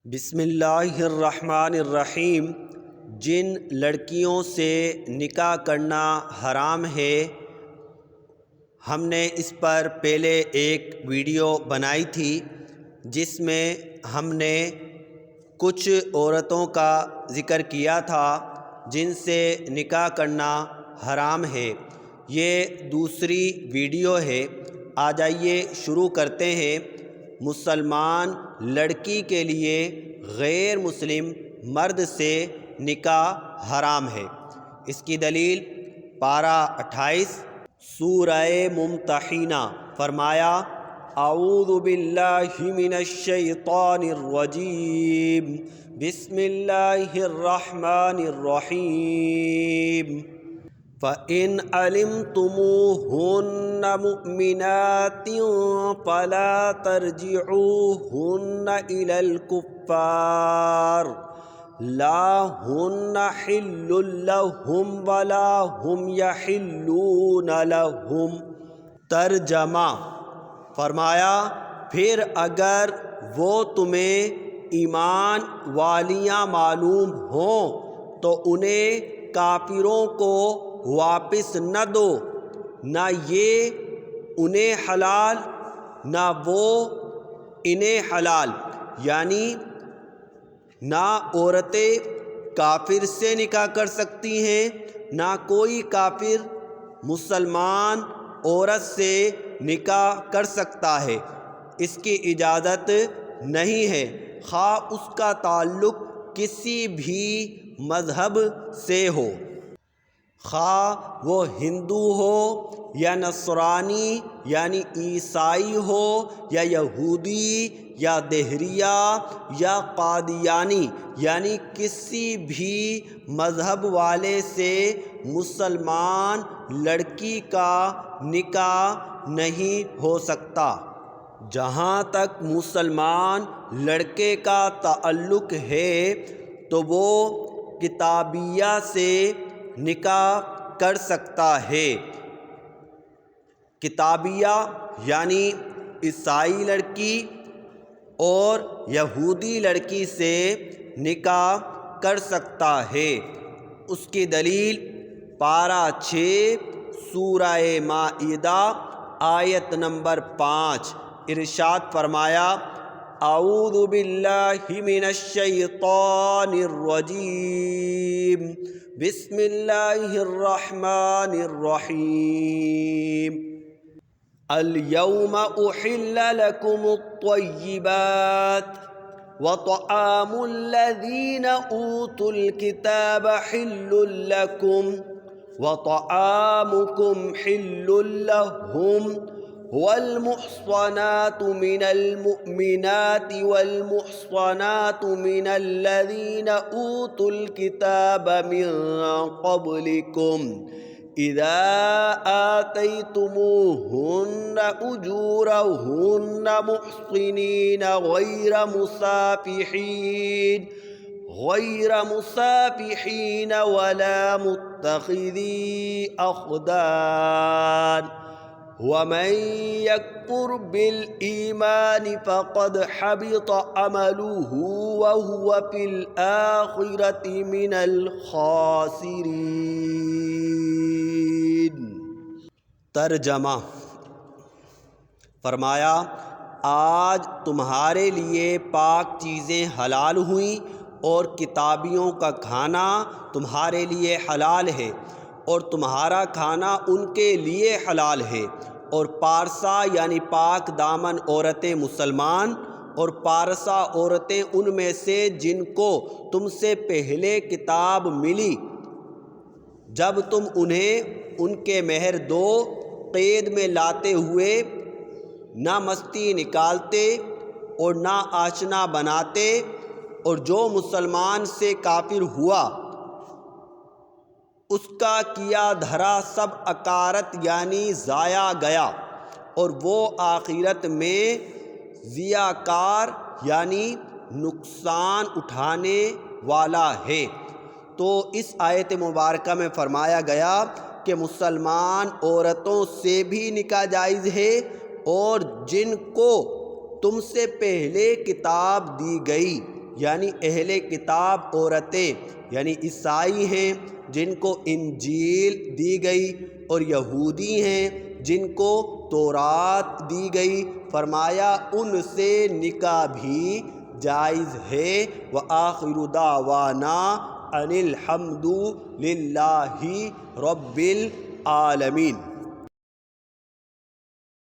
بسم اللہ الرحمن الرحیم۔ جن لڑکیوں سے نکاح کرنا حرام ہے، ہم نے اس پر پہلے ایک ویڈیو بنائی تھی جس میں ہم نے کچھ عورتوں کا ذکر کیا تھا جن سے نکاح کرنا حرام ہے۔ یہ دوسری ویڈیو ہے۔ آ جائیے شروع کرتے ہیں۔ مسلمان لڑکی کے لیے غیر مسلم مرد سے نکاح حرام ہے۔ اس کی دلیل پارہ 28 سورہ ممتحنہ۔ فرمایا اعوذ باللہ من الشیطان الرجیم، بسم اللہ الرحمن الرحیم۔ فَإِنْ عَلِمْتُمُوهُنَّ مُؤْمِنَاتٍ فَلَا تَرْجِعُوهُنَّ إِلَى الْكُفَّارِ لَا هُنَّ حِلٌّ لَهُمْ وَلَا هُمْ يَحِلُّونَ لَهُمْ۔ ترجمہ فرمایا پھر اگر وہ تمہیں ایمان والیاں معلوم ہوں تو انہیں کافروں کو واپس نہ دو، نہ یہ انہیں حلال نہ وہ انہیں حلال، یعنی نہ عورتیں کافر سے نکاح کر سکتی ہیں، نہ کوئی کافر مسلمان عورت سے نکاح کر سکتا ہے۔ اس کی اجازت نہیں ہے، خواہ اس کا تعلق کسی بھی مذہب سے ہو، خواہ وہ ہندو ہو یا نصرانی یعنی عیسائی ہو یا یہودی یا دہریہ یا قادیانی، یعنی کسی بھی مذہب والے سے مسلمان لڑکی کا نکاح نہیں ہو سکتا۔ جہاں تک مسلمان لڑکے کا تعلق ہے تو وہ کتابیہ سے نکاح کر سکتا ہے۔ کتابیہ یعنی عیسائی لڑکی اور یہودی لڑکی سے نکاح کر سکتا ہے۔ اس کی دلیل پارہ 6 سورہ مائدہ آیت نمبر 5۔ ارشاد فرمایا اعوذ باللہ من الشیطان الرجیم، بسم اللہ الرحمن الرحیم۔ اليوم احل لكم الطیبات وطعام الذین اوتوا الکتاب حل لكم وطعامكم حل لهم، والمحصنات من المؤمنات والمحصنات من الذين أوتوا الكتاب من قبلكم إذا آتيتموهن أجورهن محصنين غير مسافحين ولا متخذي أخدان، ومن يكفر بالإيمان فقد حبط عمله وهو في الآخرة من الخاسرين۔ ترجمہ فرمایا آج تمہارے لیے پاک چیزیں حلال ہوئیں اور کتابیوں کا کھانا تمہارے لیے حلال ہے اور تمہارا کھانا ان کے لیے حلال ہے، اور پارسا یعنی پاک دامن عورتیں مسلمان اور پارسا عورتیں ان میں سے جن کو تم سے پہلے کتاب ملی، جب تم انہیں ان کے مہر دو، قید میں لاتے ہوئے نہ مستی نکالتے اور نہ آشنا بناتے، اور جو مسلمان سے کافر ہوا اس کا کیا دھرا سب اکارت یعنی ضائع گیا، اور وہ آخرت میں ضیاع کار یعنی نقصان اٹھانے والا ہے۔ تو اس آیت مبارکہ میں فرمایا گیا کہ مسلمان عورتوں سے بھی نکاح جائز ہے، اور جن کو تم سے پہلے کتاب دی گئی یعنی اہل کتاب عورتیں یعنی عیسائی ہیں جن کو انجیل دی گئی، اور یہودی ہیں جن کو تورات دی گئی، فرمایا ان سے نکاح بھی جائز ہے۔ وآخر دعوانا ان الحمد للہ رب العالمین۔